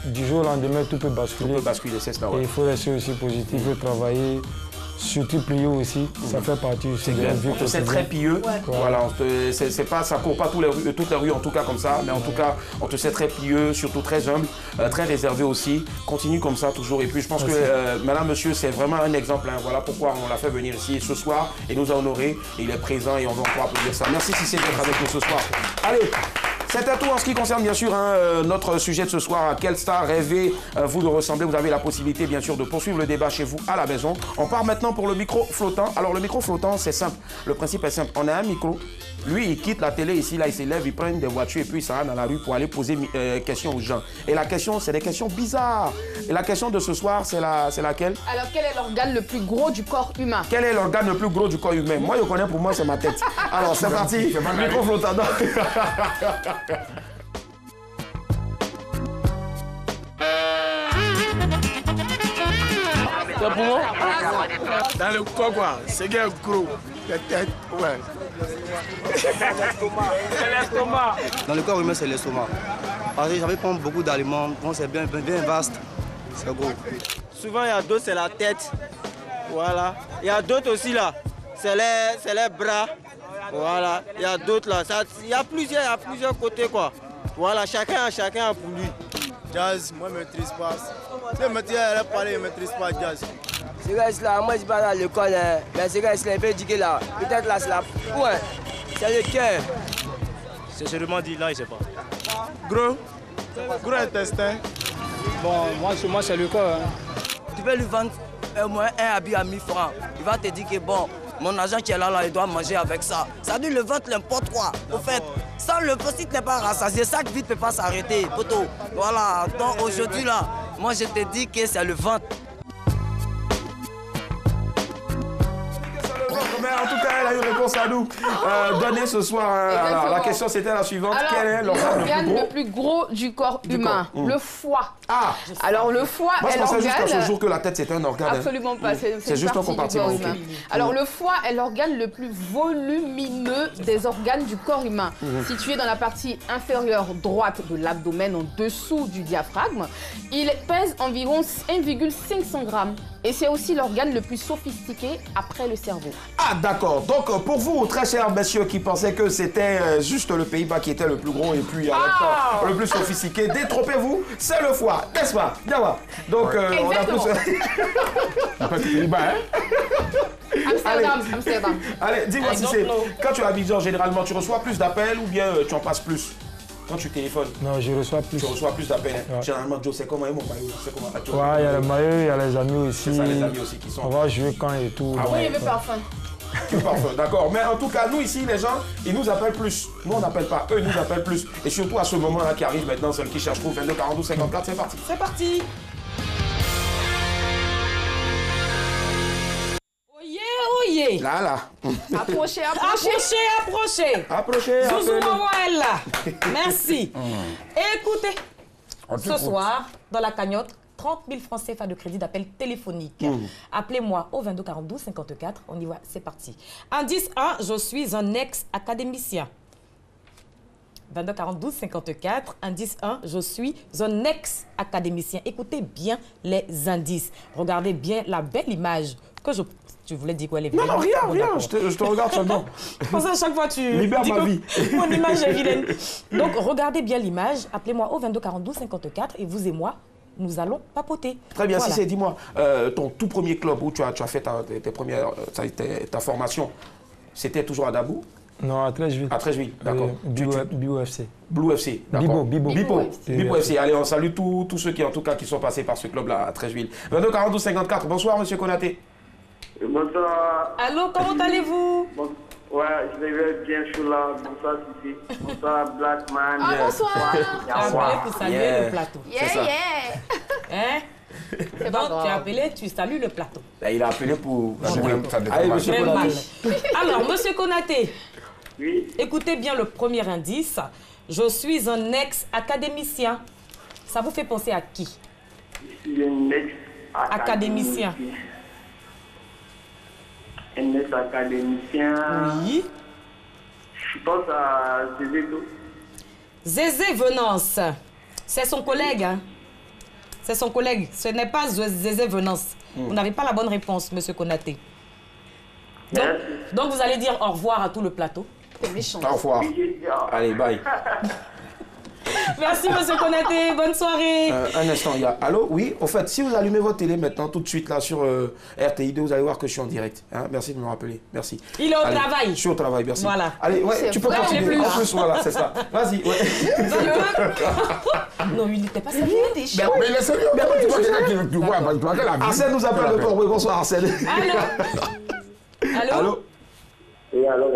Du jour au lendemain, tout peut basculer.
Tout peut basculer, c'est ça. Ouais.
Et il faut rester aussi positif, il faut travailler. Surtout pieux aussi, ça fait partie aussi de la vie.
C'est très pieux. Ouais. Voilà, c'est pas, ça court pas toutes les rues en tout cas comme ça, mais en tout cas, on te sait très pieux, surtout très humble, très réservé aussi. Continue comme ça toujours. Et puis je pense que madame, monsieur, c'est vraiment un exemple. Hein. Voilà pourquoi on l'a fait venir ici ce soir et nous a honorés. Il est présent et on va encore applaudir ça. Merci Cissé d'être avec nous ce soir. Allez. C'était tout en ce qui concerne bien sûr notre sujet de ce soir. À quelle star rêvez-vous de ressembler? Vous avez la possibilité bien sûr de poursuivre le débat chez vous à la maison. On part maintenant pour le micro flottant. Alors le micro flottant, c'est simple. Le principe est simple. On a un micro. Lui, il quitte la télé ici, là, il s'élève, il prend des voitures et puis il s'en va dans la rue pour aller poser questions aux gens. Et la question, c'est des questions bizarres. Et la question de ce soir, c'est laquelle?
Alors, quel est l'organe le plus gros du corps humain?
Quel est l'organe le plus gros du corps humain? Moi, je connais, pour moi, c'est ma tête. Alors, c'est parti. Micro flottant.
C'est pour moi? Dans le corps, quoi. C'est gros. La tête, ouais. C'est l'estomac.
Dans le corps humain, c'est l'estomac. Parce que j'avais prendre beaucoup d'aliments. Bon, c'est bien vaste. C'est gros.
Souvent, il y a d'autres, c'est la tête. Voilà. Il y a d'autres aussi, là. C'est les bras. Voilà. Il y a d'autres, là. Il y a plusieurs côtés, quoi. Voilà. Chacun a pour lui.
Jazz, moi, je ne maîtrise pas. Si je maîtrise parler, je ne maîtrise pas jazz.
Ce gars-là, moi, je ne suis pas dans l'école, hein. Mais ce gars-là, il peut dire là. Peut-être là, c'est la... Ouais, c'est le cœur.
C'est seulement dit là, il ne sait pas.
Gros intestin.
Bon, moi c'est le corps. Hein.
Tu peux lui vendre un habit à 1000 francs. Il va te dire que bon, mon agent qui est là, il doit manger avec ça. Ça dit le ventre, n'importe quoi. Au fait, sans le ventre, si tu n'es pas rassasié, ça vite ne peut pas s'arrêter, poteau. Voilà, donc aujourd'hui là, moi je te dis que c'est le ventre.
Mais en tout cas, elle a eu réponse à nous. Donnée ce soir. Alors, la question, c'était la suivante.
Alors, quel est l'organe le plus gros du corps humain? Le foie.
Ah!
Alors, le foie
est l'organe... Moi, je pensais jusqu'à ce jour que la tête, c'était un organe.
Absolument pas.
C'est juste un compartiment. Okay.
Alors, le foie est l'organe le plus volumineux des organes du corps humain. Situé dans la partie inférieure droite de l'abdomen, en dessous du diaphragme. Il pèse environ 1,500 grammes. Et c'est aussi l'organe le plus sophistiqué après le cerveau.
Ah d'accord, donc pour vous, très chers messieurs qui pensaient que c'était juste le Pays-Bas qui était le plus gros et puis le plus sophistiqué, détrompez-vous, c'est le foie, n'est-ce pas? Bien va. Donc on a plus...
Après c'est Pays-Bas, hein?
Amsterdam.
Allez, dis-moi si c'est... Quand tu es à Abidjan, généralement, tu reçois plus d'appels ou bien tu en passes plus? Quand tu téléphones?
Non, je reçois plus.
Tu reçois plus d'appels.
Ouais.
Généralement, Joe, c'est comment mon maillot?
Ouais, il y a le maillot, il y a les amis aussi.
C'est ça, les amis aussi qui sont.
On va jouer quand et tout.
Ah oui, il veut parfum.
Parfum, d'accord. Mais en tout cas, nous ici, les gens, ils nous appellent plus. Nous, on n'appelle pas. Eux, ils nous appellent plus. Et surtout à ce moment-là qui arrive maintenant, celle qui cherche trop, 22 42 54, c'est parti.
C'est parti. Oyez.
Là.
Approchez.
Zouzou maman est là. Merci. Écoutez, ce soir, dans la cagnotte, 30 000 francs CFA de crédit d'appel téléphonique. Appelez-moi au 22 42 54. On y va, c'est parti. Indice 1, je suis un ex-académicien. 22 42 54. Indice 1, je suis un ex-académicien. Écoutez bien les indices. Regardez bien la belle image que je... Tu voulais dire quoi, les
Non, rien. Je te regarde seulement.
Pour ça, à chaque fois, tu...
Libère ma vie.
Mon image est vilaine. Donc, regardez bien l'image. Appelez-moi au 22 42 54 et vous et moi, nous allons papoter.
Très bien, voilà. Si c'est, dis-moi, ton tout premier club où tu as fait ta formation, c'était toujours à Dabou?
Non, à Trècheville.
À Trècheville, d'accord.
Bibo FC.
Blue FC, d'accord.
Bibo
FC. Allez, on salue tous ceux qui sont passés par ce club-là à Trècheville. 22 42 54. Bonsoir, monsieur Konaté.
Bonsoir.
Allô, comment allez-vous?
Ouais, je vais bien, je suis là. Bonsoir, Cici. Bonsoir, Blackman.
Bonsoir.
Je voulais pour saluer le plateau. Hein? Donc, tu as appelé, tu salues le plateau.
Il a appelé pour...
Allez, monsieur Konaté. Alors, monsieur Konaté,
oui.
Écoutez bien le premier indice. Je suis un ex-académicien. Ça vous fait penser à qui?
Je suis un ex-académicien. Un ex-académicien.
Oui.
Je pense à Zézéto.
Zézé Venance. C'est son collègue. Hein? C'est son collègue. Ce n'est pas Zézé Venance. Vous n'avez pas la bonne réponse, monsieur Konaté. Donc vous allez dire au revoir à tout le plateau.
C'est méchant.
Au revoir. Allez, bye.
Merci, monsieur Konaté. Bonne soirée.
Un instant, il y a... Allô? Oui, au fait, si vous allumez votre télé maintenant, tout de suite, là, sur RTI2, vous allez voir que je suis en direct. Hein? Merci de me rappeler. Merci.
Il est au travail.
Je suis au travail, merci.
Voilà.
Allez, ouais, tu peux continuer. En plus, voilà, c'est ça. Vas-y, ouais.
Non, il n'était pas sérieux.
Mais il est sérieux. Mais tu vois quelqu'un qui tu vois, tu vois quelle la vie.
Arsène nous appelle de Port. Oui, bonsoir, Arsène.
Allô?
Allô?
Oui, allô?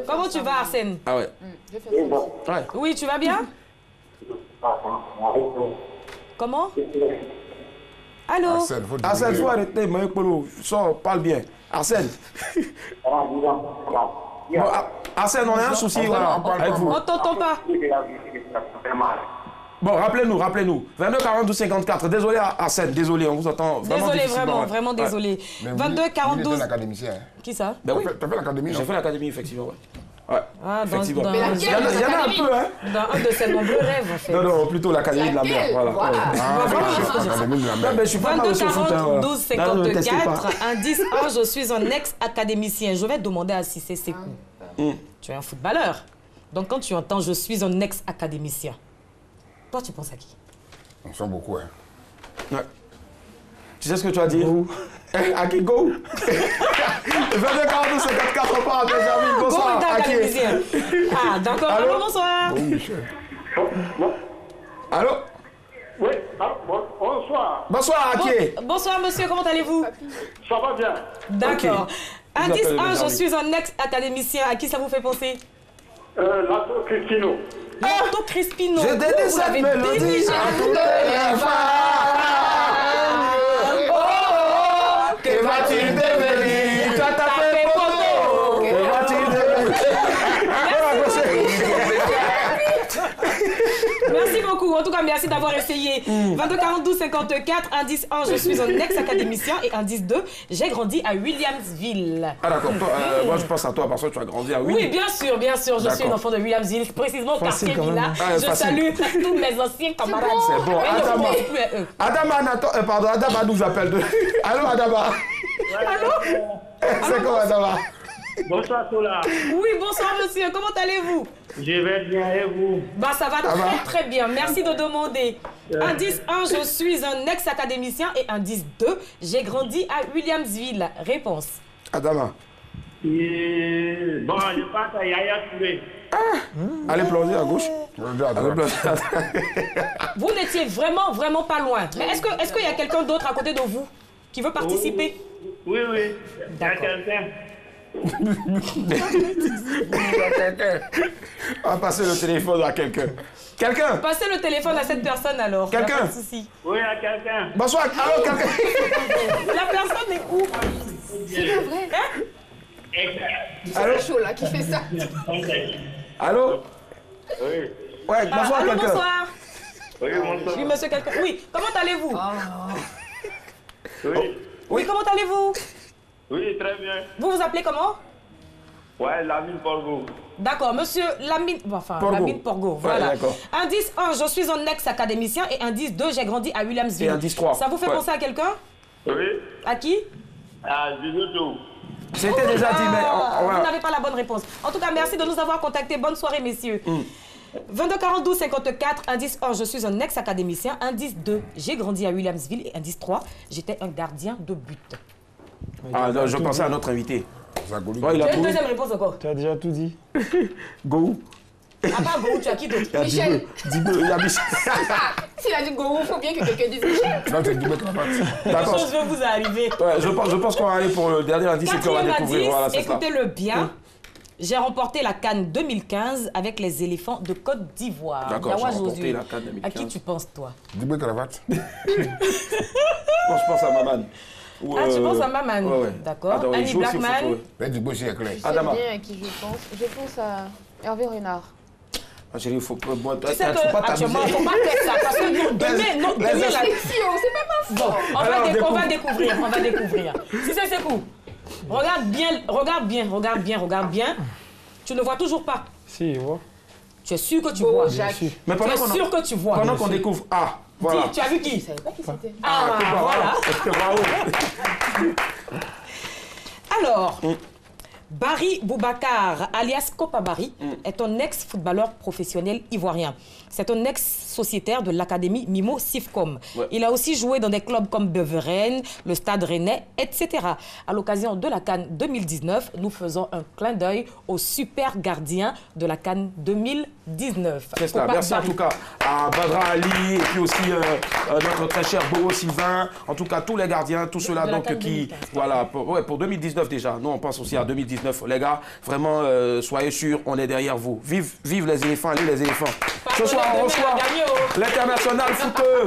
Comment tu vas, Arsène?
Ah ouais.
Oui, tu vas bien? Comment? Allô?
Arsène, faut arrêter, mais sors, parle bien. Arsène. Bon, Arsène, on a un souci voilà, avec vous.
On t'entend pas.
Bon, rappelez-nous. 22 42 54. Désolé, Arsène, désolé, on vous entend vraiment
Désolé,
difficilement.
vraiment désolé. 22 42.
Il était l'académicien.
Qui ça?
Ben oui.
T'as fait l'académie?
J'ai fait l'académie, effectivement, ouais. Ouais,
ah,
effectivement.
Il
y en a un peu, hein.
Dans un de ses nombreux rêves, en fait.
Non, plutôt l'académie de la mer, voilà.
L'académie de la mer.
Je suis pas mal
22
au foot,
42 54, indice 1, je suis un ex-académicien. Je vais demander à Cissé Sekou. Tu es un footballeur. Donc quand tu entends je suis un ex-académicien, toi tu penses à qui?
On sent beaucoup, hein.
Ouais. Tu sais ce que tu as dit? À qui go? 22 42 54, on part à Benjamin. Bonsoir, à qui?
Ah, d'accord. Allô, bonsoir.
Allô?
Oui, bonsoir.
Bonsoir, à qui?
Bonsoir, monsieur, comment allez-vous?
Ça va bien.
D'accord. Indice 1, je suis un ex-académicien. À qui ça vous fait penser?
Lato Crispino.
Lato Crispino.
Je dédie cette mélodie à toutes les femmes. Que va-t-il devenir? Tu as tapé poteau. Que va-t-il devenir?
Merci beaucoup. En tout cas, merci d'avoir essayé. 22 42 54, indice 1, je suis un ex-académicien. Et indice 2, j'ai grandi à Williamsville.
Ah d'accord, moi je pense à toi parce que tu as grandi à Williamsville.
Oui, bien sûr, je suis une enfant de Williamsville, précisément au quartier Villa. Je salue tous mes anciens camarades.
C'est bon, Adama nous appelle de... Allô Adama?
Allô?
C'est comment Adama?
Bonsoir Sola.
Oui, bonsoir monsieur, comment allez-vous?
Je vais bien et vous?
Bah ça va très bien, merci de demander. Indice 1, je suis un ex-académicien et indice 2, j'ai grandi à Williamsville. Réponse.
Adama.
Bon, je pense à Yaya Touré.
Allez plonger à gauche.
Vous n'étiez vraiment pas loin. Mais est-ce qu'il y a quelqu'un d'autre à côté de vous qui veut participer?
Oui. Il y a quelqu'un.
On va passer le téléphone à quelqu'un. Quelqu'un?
Passez le téléphone à cette personne alors.
Quelqu'un?
Pas de souci.
Oui, à quelqu'un.
Bonsoir, allô, quelqu'un?
La personne est où?
C'est pas vrai.
Allô?
C'est chaud là qui fait ça.
Allô?
Oui.
Ouais, bonsoir
allô,
quelqu'un.
bonsoir.
Oui, bonsoir.
Oui, monsieur quelqu'un. Oui, comment allez-vous?
Oui,
comment allez-vous?
Oui, très bien.
Vous vous appelez comment?
Ouais, Lamine Porgo.
D'accord, monsieur Lamine... Lamine Porgo, voilà. Indice 1, je suis un ex-académicien et indice 2, j'ai grandi à Williamsville.
Et indice 3.
Ça vous fait penser à quelqu'un?
Oui.
À qui?
À Zinoto.
C'était déjà dit, mais...
Vous n'avez pas la bonne réponse. En tout cas, merci de nous avoir contactés. Bonne soirée, messieurs. 22 42 54, indice 1, je suis un ex-académicien. Indice 2, j'ai grandi à Williamsville. Et indice 3, j'étais un gardien de but.
Ah non, je pensais à notre invité.
Ouais, il a une deuxième réponse encore.
Tu as déjà tout dit.
Go.
À part Go, tu as qui d'autre?
Michel.
Il y a Michel.
S'il a dit Go, il faut bien que quelqu'un dise Michel.
Non, c'est du D'accord.
Quelque chose vous arriver.
Ouais, je pense qu'on va aller pour le dernier indice et qu'on va découvrir. Voilà,
écoutez-le bien. J'ai remporté la CAN 2015 avec les éléphants de Côte d'Ivoire.
D'accord, j'ai remporté la CAN 2015.
À qui tu penses, toi?
Dibé Cravate.
Bon, je pense à Maman.
Tu penses à Maman?
Ouais.
D'accord. Annie Blackman.
Mais du beau, c'est clair.
Je sais bien à qui je pense. Je pense à Hervé Renard.
Chérie, il faut pas t'amuser.
Tu sais qu'actuellement, il ne faut pas faire ça. Parce que demain, la
fiction, c'est pas ma faute.
Bon, on va découvrir. Si c'est Sekou, regarde bien. Tu ne vois toujours pas.
Si, je vois.
Tu es sûr que tu vois, Jacques.
Mais
tu es sûr que tu vois.
Pendant qu'on découvre... Ah, voilà.
Tu as vu qui?
Je ne savais pas qui c'était.
Voilà.
Bravo.
Alors... Barry Boubacar, alias Kopa Barry, est un ex-footballeur professionnel ivoirien. C'est un ex-sociétaire de l'académie Mimo Sifcom. Ouais. Il a aussi joué dans des clubs comme Beveren, le Stade Rennais, etc. À l'occasion de la CAN 2019, nous faisons un clin d'œil au super gardien de la CAN 2019.
C'est cela. Merci Barry. En tout cas à Badra Ali et puis aussi notre très cher Bobo Sylvain. En tout cas, tous les gardiens, tous ceux-là donc qui... Voilà, pour 2019 déjà. Nous, on pense aussi à 2019. Les gars, vraiment, soyez sûrs, on est derrière vous. Vive les éléphants, allez les éléphants. Ce soir, on reçoit l'international footeux.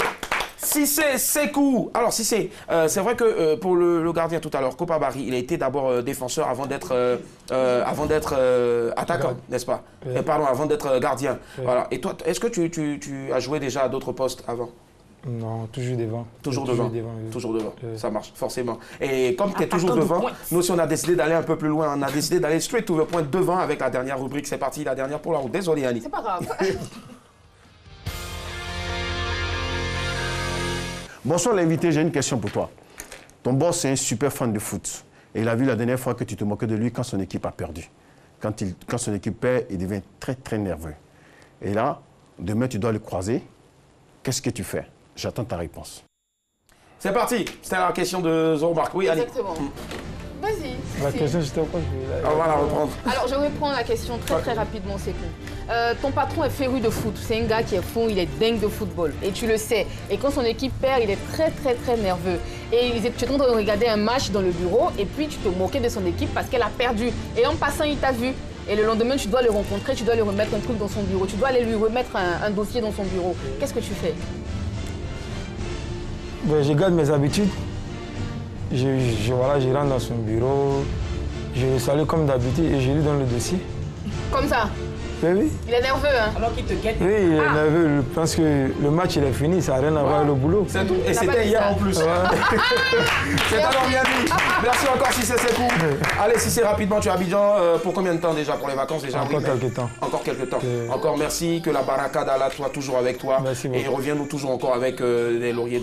Cissé Sekou. Alors Cissé, c'est vrai que pour le gardien tout à l'heure, Kopa Barry, il a été d'abord défenseur avant d'être attaquant, n'est-ce pas? Pardon, avant d'être gardien. Voilà. Et toi, est-ce que tu as joué déjà à d'autres postes avant?
Non, toujours devant.
Toujours devant. Toujours devant. Ça marche, forcément. Et comme tu es toujours devant, nous aussi on a décidé d'aller un peu plus loin. On a décidé d'aller straight to the point devant avec la dernière rubrique. C'est parti, la dernière pour la route. Désolé Annie.
C'est pas grave.
Bonsoir l'invité, j'ai une question pour toi. Ton boss est un super fan de foot. Et il a vu la dernière fois que tu te moquais de lui quand son équipe a perdu. Quand son équipe perd, il devient très très nerveux. Et là, demain tu dois le croiser. Qu'est-ce que tu fais? J'attends ta réponse.
C'est parti. C'était la question de Zoromark. Oui, Annie.
Exactement. Vas-y.
La question, c'était quoi?
On va la reprendre.
Alors, je vais prendre la question très rapidement, Sekou. Ton patron est féru de foot. C'est un gars qui est fou, il est dingue de football. Et tu le sais. Et quand son équipe perd, il est très nerveux. Et tu es en train de regarder un match dans le bureau et puis tu te moquais de son équipe parce qu'elle a perdu. Et en passant, il t'a vu. Et le lendemain, tu dois le rencontrer, tu dois lui remettre un truc dans son bureau. Tu dois aller lui remettre un dossier dans son bureau. Qu'est-ce que tu fais?
Ben, je garde mes habitudes. Je rentre dans son bureau, je le salue comme d'habitude et je lui donne le dossier.
Comme ça?
Oui.
Il est nerveux, hein?
Alors qu'il te guette.
Oui, il est nerveux. Je pense que le match, il est fini, ça n'a rien à voir avec le boulot.
C'est tout. Et c'était hier en plus. C'est alors bien dit. Merci encore Cissé Sekou. Allez, Cissé, rapidement, tu es à Abidjan pour combien de temps déjà pour les vacances déjà?
Encore quelques temps.
Encore quelques temps. Encore merci, que la baraka d'Allah soit toujours avec toi.
Merci beaucoup.
Et reviens-nous toujours encore avec des lauriers.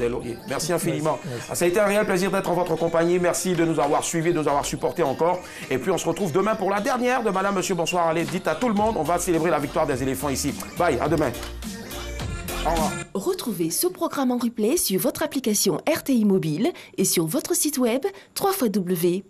Merci infiniment. Merci. Ça a été un réel plaisir d'être en votre compagnie. Merci de nous avoir suivis, de nous avoir supportés encore. Et puis on se retrouve demain pour la dernière de Madame, Monsieur, bonsoir. Allez, dites à tout le monde, on va célébrer la victoire des éléphants ici. Bye, à demain. Au revoir.
Retrouvez ce programme en replay sur votre application RTI Mobile et sur votre site web www.rti.ci.